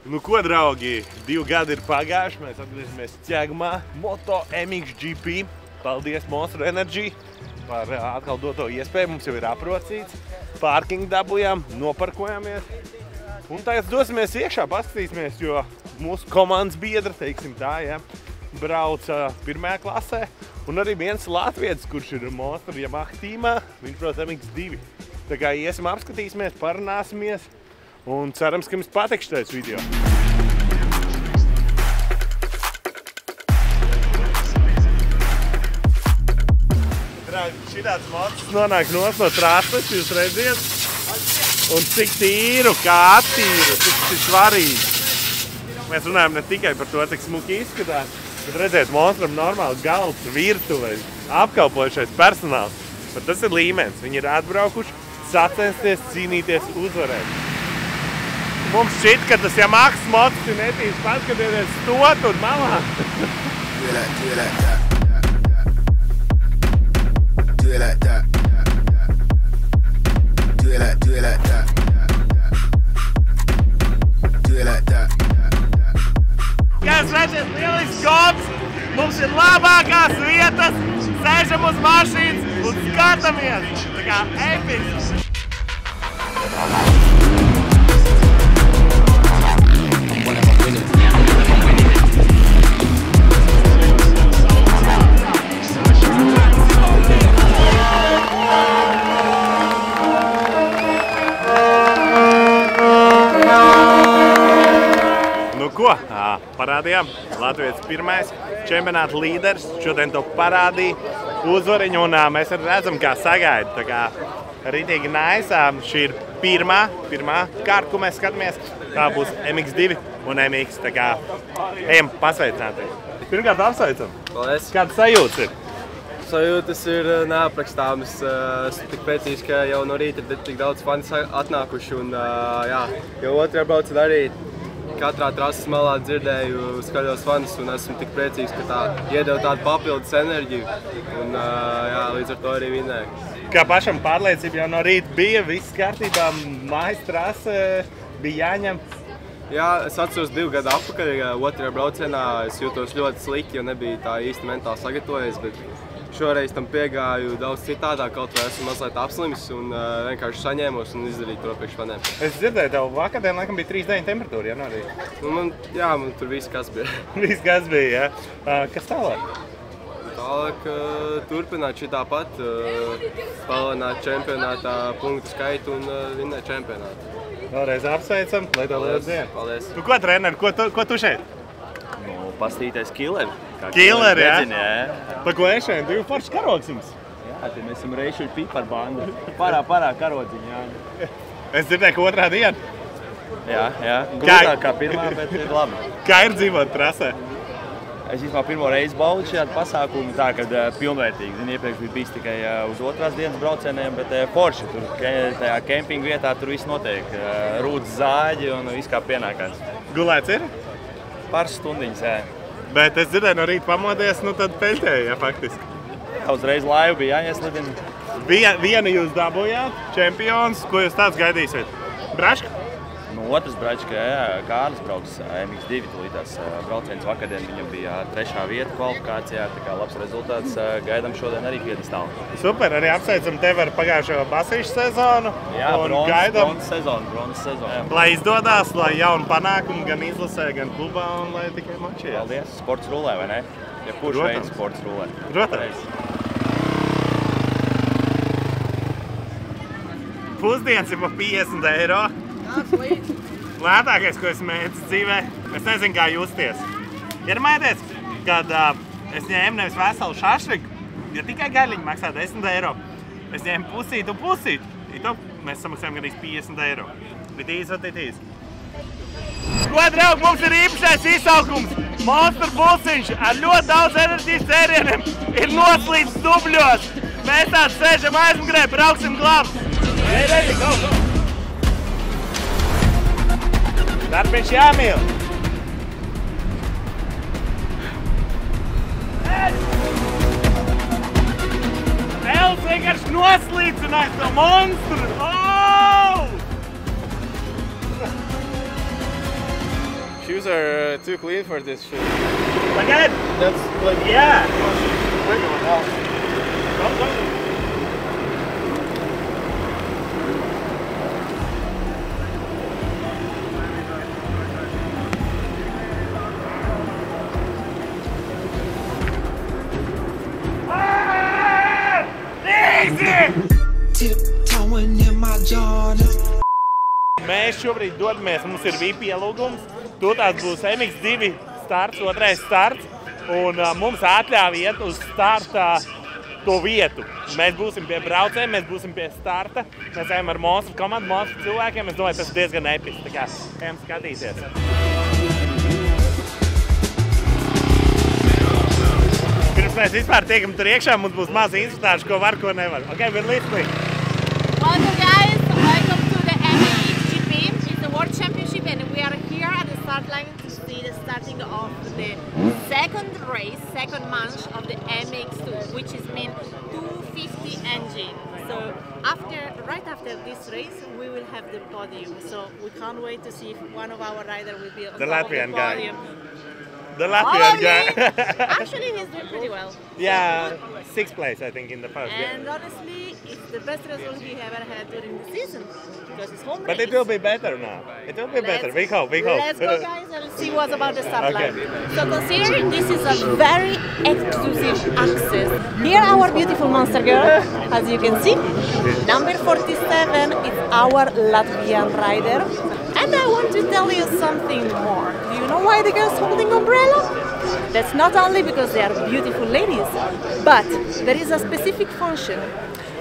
Nu ko, draugi, 2 gadi ir pagājuši, mēs atgriežamies ķēgumā Moto MXGP. Paldies Monster Energy par atkal doto iespēju, mums jau ir aprocīts. Pārkingu dabujām, noparkojāmies. Un tagad dosimies iekšā, paskatīsimies, jo mūsu komandas biedra, teiksim tā, ja, brauc pirmajā klasē. Un arī viens latvietis, kurš ir Monster Yamaha tīmā, viņš brauc MX2. Tā kā iesim apskatīsimies, parunāsimies. Un cerams, ka jums patiks šis video. Draugi, šitāds mods nonāk no trāsmes, jūs redziet. Un cik tīru, kā attīru, cik tas ir svarīgi. Mēs runājam ne tikai par to, cik smuki izskatās, bet redzēt, Monsteram normāli galds, virtuve, apkalpojušais personāls. Bet tas ir līmenis. Viņi ir atbraukuši, sacensties, cīnīties, uzvarēt. Mums šķiet, ka tas Yamahas mods ir netīši paskatieties stot un malā. Kā jūs redzat, lielisks kops, mums ir labākās vietas, sēžam uz mašīnas un skatāmies. Tā kā episki. Ko? Parādījām. Latvijas pirmais čempionāta līderis. Šodien to parādīja uzvariņu un mēs redzam, kā sagaida. Tā kā ritīgi nice. Šī ir pirmā kārta, ko mēs skatāmies. Tā būs MX2 un MX. Tā kā ejam pasveicināties. Pirmkārt apsveicam. Paldies. Kāda sajūtas ir? Sajūtas ir neaprakstāmas. Esmu tik priecīgs, ka jau no rīta ir tik daudz fani atnākuši. Un, jā, jau otrajā braucienā arī katrā trases malā dzirdēju skaļos fanus un esmu tik priecīgs, ka tā iedeva tādu papildus enerģiju un jā, līdz ar to arī vinēju. Kā pašam pārliecība jau no rīta bija, viss kārtībā, mājas trase bija jāņem? Jā, es atceros 2 gadu atpakaļ, otrajā braucienā es jūtos ļoti slikti, jo nebija tā īsti mentāli sagatavojies, bet šoreiz tam piegāju daudz citādāk, kaut vai esmu mazliet apslimis un vienkārši saņēmos un izdarīju to priekš faniem. Es dzirdēju, tev vakardien laikam bija 3,9 temperatūra, ja no rīta? Man tur viss kas bija. Viss kas bija, ja? Kas tālāk? Tālāk turpināt šitā pat, palielināt čempionātā punktu skaitu un vinēt čempionātu. Vēlreiz apsveicam, lai tev liels diena. Paldies. Tu ko, treneri, ko tu šeit? Nu, pastīties killeri. Killeri, ja? Jā. Pa ko es šeit? 2 foršs karogs jums? Jā, te mēs esam reišuļi piparu bandu. Parā karodziņi, jā. Es dzirdēju, ka otrā diena. Jā. Grūtāk kā pirmā, bet ir labi. Kā ir dzīvot trasē? Es vispār pirmo reizi baudu šādu pasākumu, tā, kad pilnvērtīgi. Zini, iepriekš bija bijis tikai uz otrās dienas braucieniem, bet forši. Tur tajā kempinga vietā tur viss notiek. Rūdz zāģi un viss kā pienākās. Gulēts ir? Pāris stundiņas, jā. Bet es dzirdēju, no rīta pamodies, nu tad peļķēju, ja, faktiski. Jā, uzreiz laivu bija jāieslidina. Vienu jūs dabūjāt, čempions, ko jūs tāds gaidīsiet? Braška? Nu, otrs Bračka, jā, Kārlis brauks MX2, tūlītās brauciens vakardien, viņam bija 3. vieta kvalifikācijā, tā kā labs rezultāts, gaidām šodien arī piedestālu. Super, arī apsveicam tevi ar pagājušo basīšu sezonu. Jā, bronzas sezonu. Lai izdodās, lai jauni panākumi gan izlasē, gan klubā un lai tikai mačījās. Paldies, sports rulē, vai ne? Ja kurš veids sports rulē? Protams. Pusdienas ir pa 50 eiro. Lētākais, ko es mēģinu dzīvē. Es nezinu, kā justies. Iedomājieties, kad es ņēmu nevis veselu šašliku, jo tikai gaļiņu maksā 10 eiro. Es ņēmu pusīti un pusīti. Mēs samaksājam gandrīz 50 eiro. Bitīs. Ko, draugi, mums ir īpašais izsaukums. Monster busiņš ar ļoti daudz enerģijas cērieniem ir noslīdis dubļos. Mēs tāds sēžam aizmugurē, brauksim glābt. Ready, go! Darbiņš jāmīl! Els vienkārši noslīcinājis to monstru! Oh! shoes are too clean for this shit. Again? That's like Yeah. bring one out. Tiptoeing in my Jordan. Mēs šobrīd dodamies, mums ir VIP ielūgums. Tūlīt būs MX2 starts, otrais starts. Un mums atļāva iet uz starta to vietu. Mēs būsim pie braucējiem, mēs būsim pie starta. Mēs ejam ar monstru komandu, monstru cilvēkiem. Es domāju, tas ir diezgan episki. Tā kā ejam skatīties. Pirms mēs vispār tiekam tur iekšā, mums būs maz instruktāži, ko var, ko nevar. Okay, we're listening. Welcome guys, welcome to the MXGP. It's the World Championship and we are here at the start line to see the starting of the second race, second manche of the MX2, which is mean 250 engine. So right after this race, we will have the podium. So we can't wait to see if one of our riders will be on The top of the Latvian guy. podium. The Latvian guy. Actually, he's doing pretty well. Yeah, 6th place, I think, in the first. And honestly, it's the best result he ever had during the season because it's home But race. it will be better now. It will be better. We hope. Let's go, guys, and see what's about the start Okay. line. So considering this is a very exclusive access. Here our beautiful monster girl, as you can see. Number 47 is our Latvian rider. And I want to tell you something more. Do you know why the girl's holding umbrella? That's not only because they are beautiful ladies, but there is a specific function.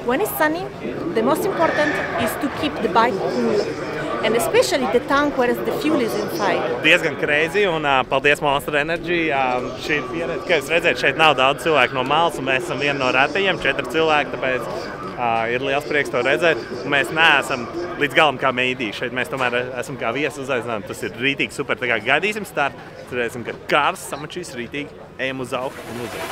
When it's sunny, the most important is to keep the bike cool. And especially the tank where the fuel is inside. Diezgan crazy, un paldies Monster Energy. Šī ir pieredze, kā jūs redzat, šeit nav daudz cilvēku no malas, un mēs esam viena no retajiem, 4 cilvēki, tāpēc ir liels prieks to redzēt. Un mēs neesam līdz galam kā meidīši. Šeit mēs tomēr esam kā viesi uzaicinājumi. Tas ir rītīgi super. Tā kā gaidīsim startu, cerēsim, ka kārs samačīs rītīgi, ejam uz augšu un uzējam.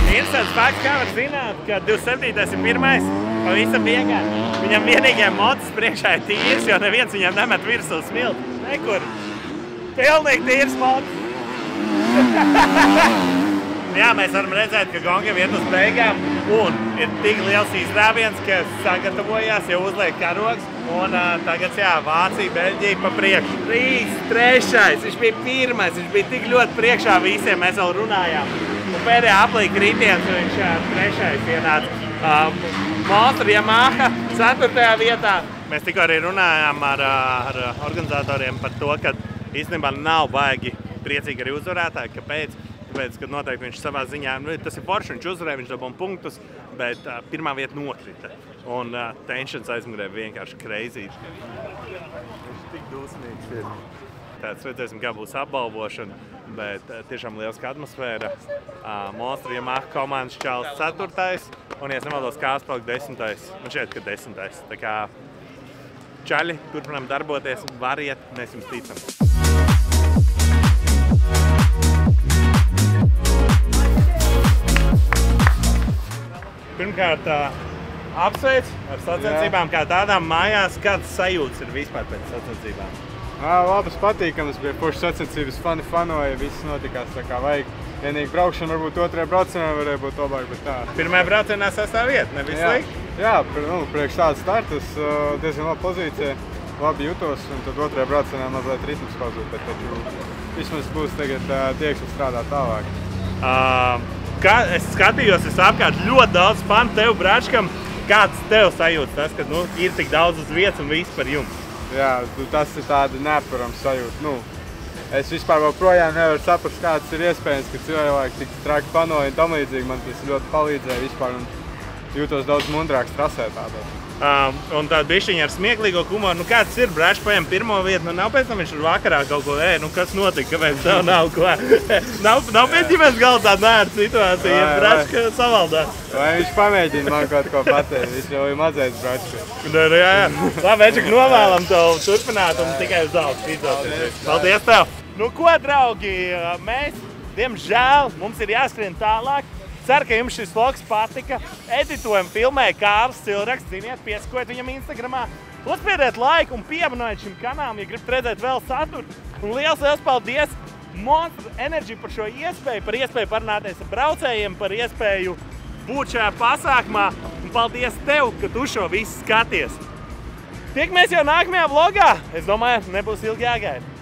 Interesants fakts, kā var zināt, ka 27. ir pirmais, pavisam vienkārši. Viņam vienīgajam mocis priekšā ir tīrs, jo neviens viņam nemet virsū smilti. Nekur. Pilnīgi tīrs mocis. Jā, mēs varam redzēt, ka Gongam iet uz beigām un ir tik liels izrāviens, ka sagatavojās, jau uzliek karogs. Un tagad, jā, Vācija, Beļģija pa priekšu. 3, 3. Viņš bija pirmais, viņš bija tik ļoti priekšā visiem, mēs vēl runājām. Un pēdējā aplī kritiens viņš 3. ienāca. Monster Yamaha 4. vietā. Mēs tikko arī runājām ar organizatoriem par to, ka īstenībā nav baigi priecīgi arī uzvarētāji. Kāpēc? Tāpēc, kad noteikti viņš savā ziņā, tas ir forši, viņš uzvarēja, viņš dabūja punktus, bet pirmā vieta nokrita. Un tensions aizmugurē vienkārši crazy. Viņš tik dusmīgs ir. Tāds redzēsim, kā būs apbalvošana, bet tiešām lieliska atmosfēra. Monster Yamaha komandas čāls 4. un, ja es nemaldos, kāds palika 10. Man šķiet, ka 10. Tā kā čaļi turpinām darboties, variet, mēs jums ticam. Pirmkārt, apsveic ar sacensībām kā tādām mājās. Kāds sajūtas ir vispār pēc sacensībām? Labas, patīkamas, bija foršas sacensības, fanoja, viss notikās tā kā vajag. Vienīgi braukšana varbūt 2. braucienā varēja būt labāk, bet tā. Pirmajā braucienā 6. vieta, nevis slikti? Jā, priekš tāda startas diezgan laba pozīcija, labi jutos, un tad 2. braucienā mazliet ritms pazūd, bet taču vismaz būs tagad tieksme strādāt tālāk. Es skatījos, es apkārt ļoti daudz fanu tev, Bračkam. Kāds tev sajūtas tas, ka ir tik daudz uz vietas un viss par jums? Jā, tas ir tāda neaptverama sajūta. Es vispār vēl projām nevaru saprast, kāds ir iespējams, ka cilvēki tik traki fanoja un tam līdzīgi. Man tas ļoti palīdzēja vispār un jūtos daudz mundrāks trasē tādā. Un tāda bišķiņa ar smieklīgo humoru. Kāds ir Bračs paņem 1. vietu, nav pēc tam viņš ir vakarā kaut ko, kas notika, kāpēc tev nav ko? nav pēc ģimenes galā tāda nēra situācija, ja Bračs savaldās. Vai viņš pamēģina man kaut ko pateikt, viņš jau ir mazais Bračs. Jā. Labi, Ečak, novēlam tev turpināt un tikai uz augstu izdoties. Paldies tev! Nu, ko, draugi, mēs, diemžēl, mums ir jāskrien tālāk. Ceru, ka jums šis vlogs patika. Editojam, filmēja Kārlis Cilraks, ziniet, piesakojiet viņam Instagramā. Uzspiediet laiku un pievienojiet šim kanālam, ja gribat redzēt vēl saturu. Un liels paldies Monster Energy par šo iespēju, par iespēju parunāties ar braucējiem, par iespēju būt šajā pasākumā. Un paldies tev, ka tu šo visu skaties. Tiekamies jau nākamajā vlogā. Es domāju, nebūs ilgi jāgaida.